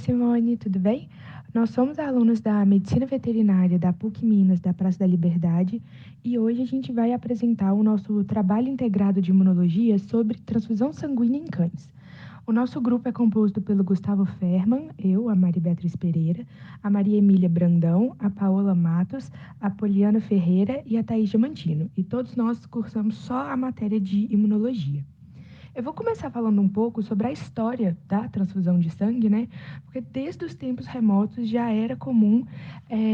Simone, tudo bem? Nós somos alunos da Medicina Veterinária da PUC Minas, da Praça da Liberdade, e hoje a gente vai apresentar o nosso trabalho integrado de imunologia sobre transfusão sanguínea em cães. O nosso grupo é composto pelo Gustavo Ferman, eu, a Maria Beatriz Pereira, a Maria Emília Brandão, a Paola Matos, a Poliana Ferreira e a Thaís Diamantino, e todos nós cursamos só a matéria de imunologia. Eu vou começar falando um pouco sobre a história da transfusão de sangue, né? Porque desde os tempos remotos já era comum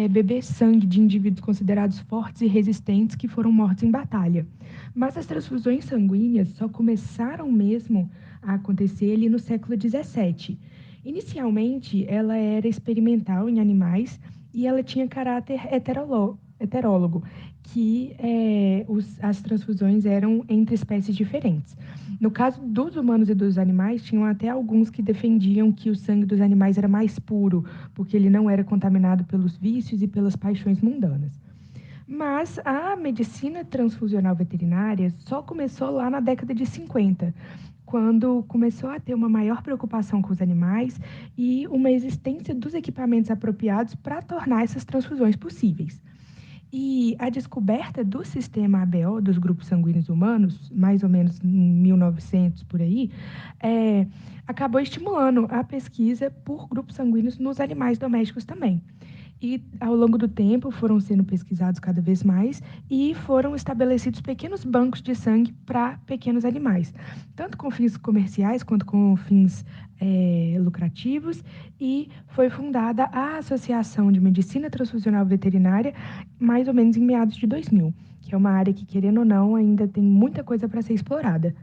beber sangue de indivíduos considerados fortes e resistentes que foram mortos em batalha. Mas as transfusões sanguíneas só começaram mesmo a acontecer ali no século XVII. Inicialmente, ela era experimental em animais e ela tinha caráter heterólogo, que as transfusões eram entre espécies diferentes. No caso dos humanos e dos animais, tinham até alguns que defendiam que o sangue dos animais era mais puro, porque ele não era contaminado pelos vícios e pelas paixões mundanas. Mas a medicina transfusional veterinária só começou lá na década de 50, quando começou a ter uma maior preocupação com os animais e uma existência dos equipamentos apropriados para tornar essas transfusões possíveis. E a descoberta do sistema ABO, dos grupos sanguíneos humanos, mais ou menos em 1900 por aí, acabou estimulando a pesquisa por grupos sanguíneos nos animais domésticos também. E, ao longo do tempo, foram sendo pesquisados cada vez mais e foram estabelecidos pequenos bancos de sangue para pequenos animais, tanto com fins comerciais quanto com fins lucrativos, e foi fundada a Associação de Medicina Transfusional Veterinária, mais ou menos em meados de 2000, que é uma área que, querendo ou não, ainda tem muita coisa para ser explorada.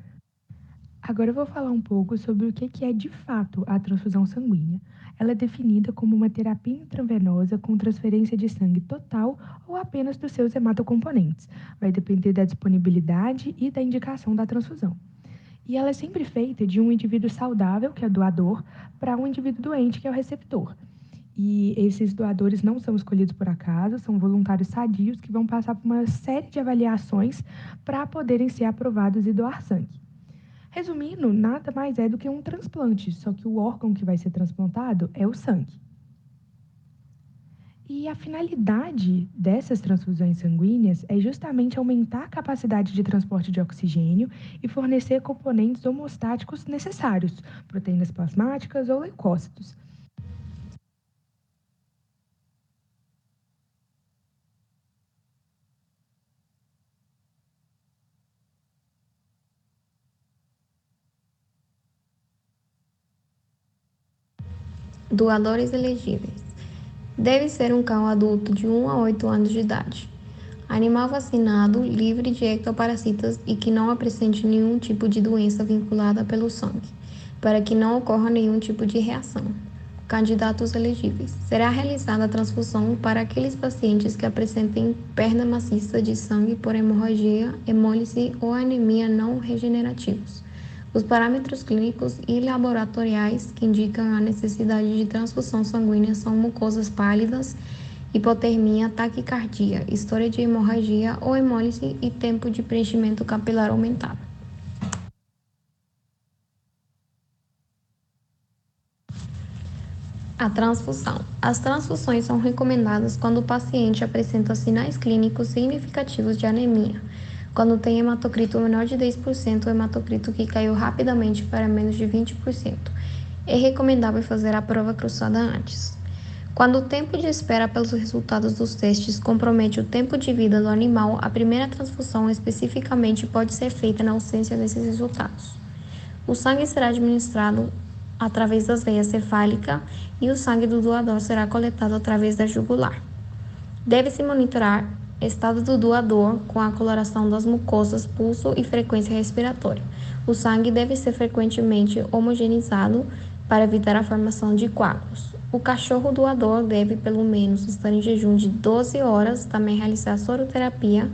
Agora eu vou falar um pouco sobre o que é de fato a transfusão sanguínea. Ela é definida como uma terapia intravenosa com transferência de sangue total ou apenas dos seus hematocomponentes. Vai depender da disponibilidade e da indicação da transfusão. E ela é sempre feita de um indivíduo saudável, que é o doador, para um indivíduo doente, que é o receptor. E esses doadores não são escolhidos por acaso, são voluntários sadios que vão passar por uma série de avaliações para poderem ser aprovados e doar sangue. Resumindo, nada mais é do que um transplante, só que o órgão que vai ser transplantado é o sangue. E a finalidade dessas transfusões sanguíneas é justamente aumentar a capacidade de transporte de oxigênio e fornecer componentes homostáticos necessários, proteínas plasmáticas ou leucócitos. Doadores elegíveis. Deve ser um cão adulto de 1 a 8 anos de idade. Animal vacinado, livre de ectoparasitas e que não apresente nenhum tipo de doença vinculada pelo sangue, para que não ocorra nenhum tipo de reação. Candidatos elegíveis. Será realizada a transfusão para aqueles pacientes que apresentem perda maciça de sangue por hemorragia, hemólise ou anemia não regenerativos. Os parâmetros clínicos e laboratoriais que indicam a necessidade de transfusão sanguínea são mucosas pálidas, hipotermia, taquicardia, história de hemorragia ou hemólise e tempo de preenchimento capilar aumentado. A transfusão. As transfusões são recomendadas quando o paciente apresenta sinais clínicos significativos de anemia, quando tem hematocrito menor de 10% ou hematocrito que caiu rapidamente para menos de 20%. É recomendável fazer a prova cruzada antes. Quando o tempo de espera pelos resultados dos testes compromete o tempo de vida do animal, a primeira transfusão especificamente pode ser feita na ausência desses resultados. O sangue será administrado através das veias cefálicas e o sangue do doador será coletado através da jugular. Deve-se monitorar o estado do doador com a coloração das mucosas, pulso e frequência respiratória. O sangue deve ser frequentemente homogeneizado para evitar a formação de coágulos. O cachorro doador deve, pelo menos, estar em jejum de 12 horas, também realizar soroterapia,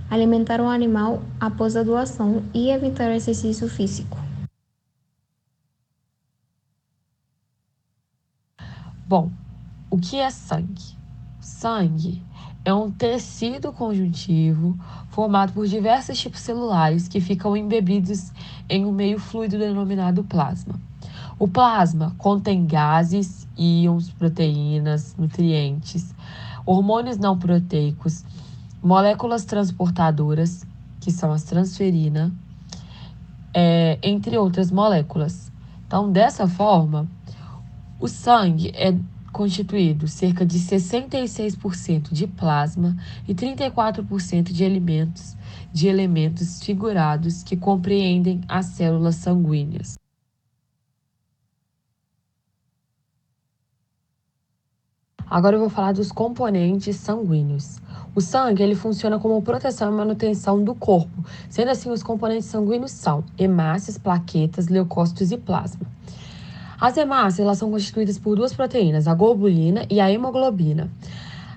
alimentar o animal após a doação e evitar o exercício físico. Bom, o que é sangue? Sangue é um tecido conjuntivo formado por diversos tipos celulares que ficam embebidos em um meio fluido denominado plasma. O plasma contém gases, íons, proteínas, nutrientes, hormônios não proteicos, moléculas transportadoras, que são as transferinas, entre outras moléculas. Então, dessa forma, o sangue é constituído cerca de 66% de plasma e 34% de elementos figurados que compreendem as células sanguíneas. Agora eu vou falar dos componentes sanguíneos. O sangue ele funciona como proteção e manutenção do corpo. Sendo assim, os componentes sanguíneos são hemácias, plaquetas, leucócitos e plasma. As hemácias elas são constituídas por duas proteínas, a globulina e a hemoglobina.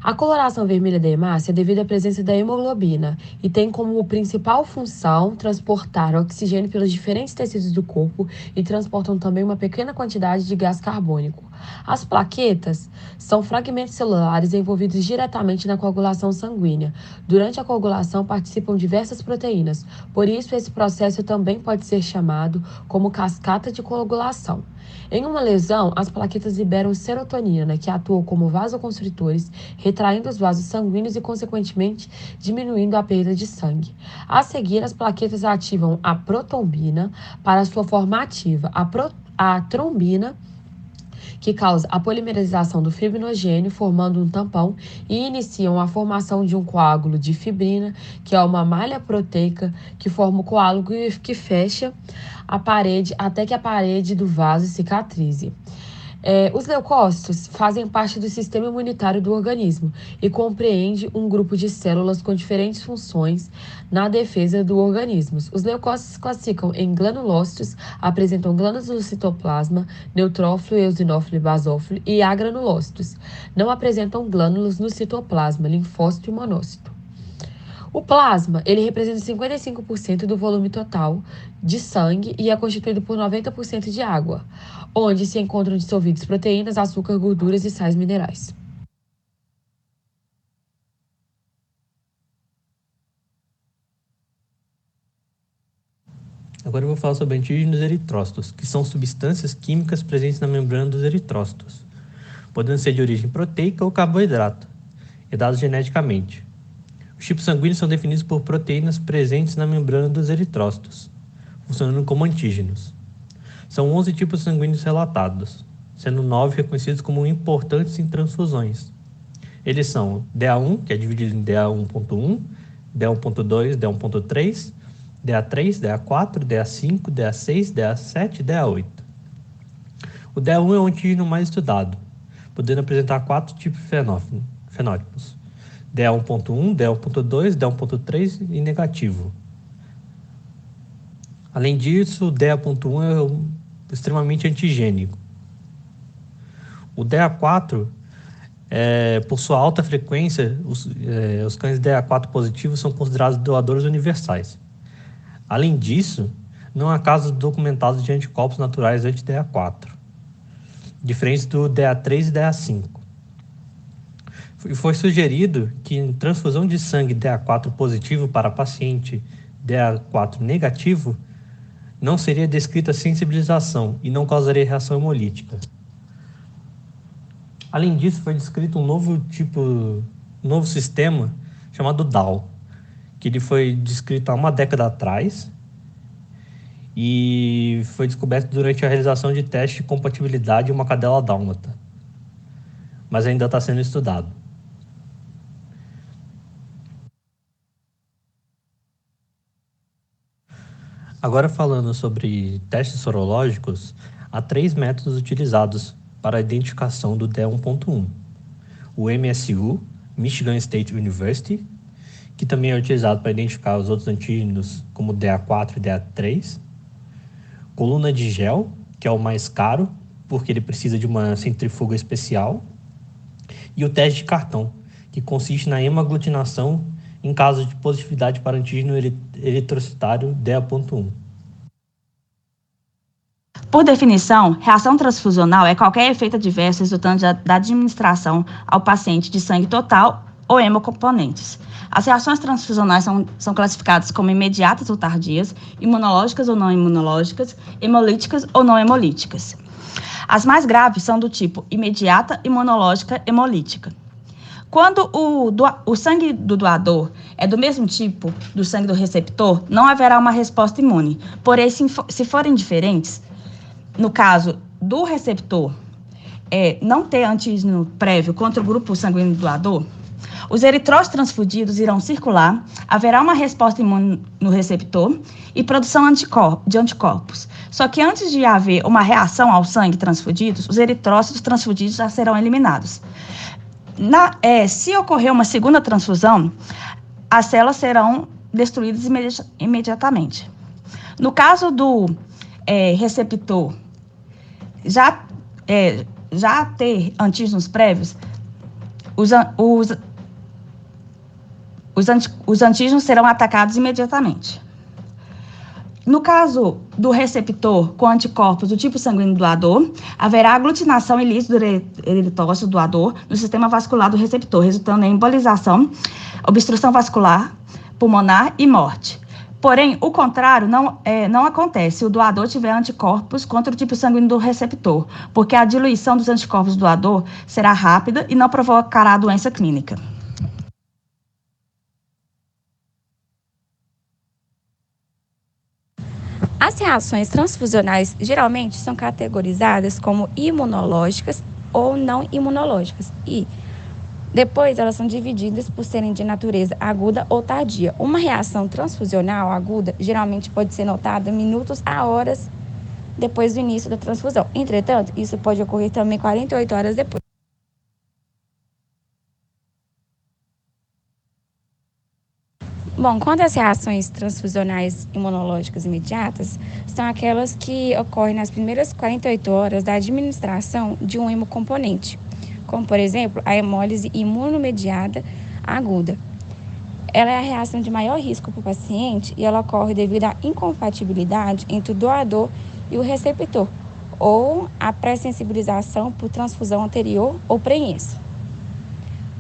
A coloração vermelha da hemácia é devido à presença da hemoglobina e tem como principal função transportar oxigênio pelos diferentes tecidos do corpo e transportam também uma pequena quantidade de gás carbônico. As plaquetas são fragmentos celulares envolvidos diretamente na coagulação sanguínea. Durante a coagulação participam diversas proteínas, por isso esse processo também pode ser chamado como cascata de coagulação. Em uma lesão, as plaquetas liberam serotonina, que atua como vasoconstritores, retraindo os vasos sanguíneos e, consequentemente, diminuindo a perda de sangue. A seguir, as plaquetas ativam a protombina para sua forma ativa, a trombina, que causa a polimerização do fibrinogênio, formando um tampão, e iniciam a formação de um coágulo de fibrina, que é uma malha proteica que forma o coágulo e que fecha a parede até que a parede do vaso cicatrize. Os leucócitos fazem parte do sistema imunitário do organismo e compreende um grupo de células com diferentes funções na defesa do organismo. Os leucócitos se classificam em granulócitos, apresentam glândulas no citoplasma, neutrófilo, eosinófilo e basófilo, e agranulócitos. Não apresentam glândulas no citoplasma, linfócito e monócito. O plasma, ele representa 55% do volume total de sangue e é constituído por 90% de água, onde se encontram dissolvidos proteínas, açúcar, gorduras e sais minerais. Agora eu vou falar sobre antígenos eritrócitos, que são substâncias químicas presentes na membrana dos eritrócitos, podendo ser de origem proteica ou carboidrato, e dados geneticamente. Os tipos sanguíneos são definidos por proteínas presentes na membrana dos eritrócitos, funcionando como antígenos. São 11 tipos sanguíneos relatados, sendo 9 reconhecidos como importantes em transfusões. Eles são DA1, que é dividido em DA1.1, DA1.2, DA1.3, DA3, DA4, DA5, DA6, DA7 e DA8. O DA1 é o antígeno mais estudado, podendo apresentar 4 tipos de fenótipos. DA1.1, DA1.2, DA1.3 e negativo. Além disso, o DA.1 é extremamente antigênico. O DA4, por sua alta frequência, os cães DA4 positivos são considerados doadores universais. Além disso, não há casos documentados de anticorpos naturais anti-DA4, diferentes do DA3 e DA5. E foi sugerido que em transfusão de sangue DA4 positivo para paciente DA4 negativo não seria descrita sensibilização e não causaria reação hemolítica. Além disso, foi descrito um novo sistema chamado DAO, que ele foi descrito há uma década atrás e foi descoberto durante a realização de testes de compatibilidade em uma cadela dálmata, mas ainda está sendo estudado. Agora, falando sobre testes sorológicos, há 3 métodos utilizados para a identificação do DA1.1. O MSU, Michigan State University, que também é utilizado para identificar os outros antígenos como DA4 e DA3. Coluna de gel, que é o mais caro, porque ele precisa de uma centrífuga especial. E o teste de cartão, que consiste na hemaglutinação em caso de positividade para antígeno eritrocitário DA.1. Por definição, reação transfusional é qualquer efeito adverso resultante da administração ao paciente de sangue total ou hemocomponentes. As reações transfusionais são classificadas como imediatas ou tardias, imunológicas ou não imunológicas, hemolíticas ou não hemolíticas. As mais graves são do tipo imediata, imunológica, hemolítica. Quando o sangue do doador é do mesmo tipo do sangue do receptor, não haverá uma resposta imune. Porém, se forem diferentes, no caso do receptor não ter antígeno prévio contra o grupo sanguíneo doador, os eritrócitos transfundidos irão circular, haverá uma resposta imune no receptor e produção de anticorpos. Só que antes de haver uma reação ao sangue transfundido, os eritrócitos transfundidos já serão eliminados. Se ocorrer uma segunda transfusão, as células serão destruídas imediatamente. No caso do receptor já ter antígenos prévios, os antígenos serão atacados imediatamente. No caso do receptor com anticorpos do tipo sanguíneo doador, haverá aglutinação ilícita do eritrócito doador no sistema vascular do receptor, resultando em embolização, obstrução vascular pulmonar e morte. Porém, o contrário não acontece se o doador tiver anticorpos contra o tipo sanguíneo do receptor, porque a diluição dos anticorpos do doador será rápida e não provocará doença clínica. As reações transfusionais geralmente são categorizadas como imunológicas ou não imunológicas e depois elas são divididas por serem de natureza aguda ou tardia. Uma reação transfusional aguda geralmente pode ser notada minutos a horas depois do início da transfusão. Entretanto, isso pode ocorrer também 48 horas depois. Bom, quando as reações transfusionais imunológicas imediatas são aquelas que ocorrem nas primeiras 48 horas da administração de um hemocomponente, como, por exemplo, a hemólise imunomediada aguda. Ela é a reação de maior risco para o paciente e ela ocorre devido à incompatibilidade entre o doador e o receptor, ou a pré-sensibilização por transfusão anterior ou prenhez.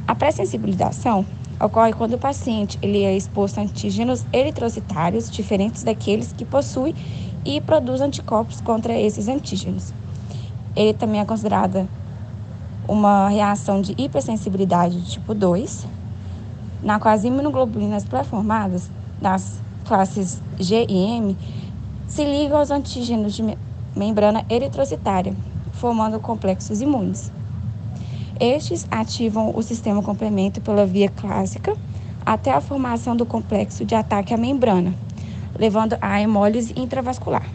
A pré-sensibilização ocorre quando o paciente é exposto a antígenos eritrocitários diferentes daqueles que possui e produz anticorpos contra esses antígenos. Ele também é considerada uma reação de hipersensibilidade de tipo 2, na qual as imunoglobulinas pré-formadas das classes G e M se ligam aos antígenos de membrana eritrocitária, formando complexos imunes. Estes ativam o sistema complemento pela via clássica até a formação do complexo de ataque à membrana, levando à hemólise intravascular.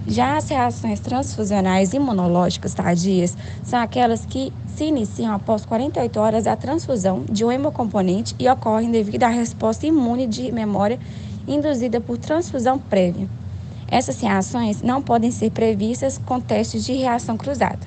Já as reações transfusionais imunológicas tardias são aquelas que se iniciam após 48 horas da transfusão de um hemocomponente e ocorrem devido à resposta imune de memória induzida por transfusão prévia. Essas reações não podem ser previstas com testes de reação cruzada.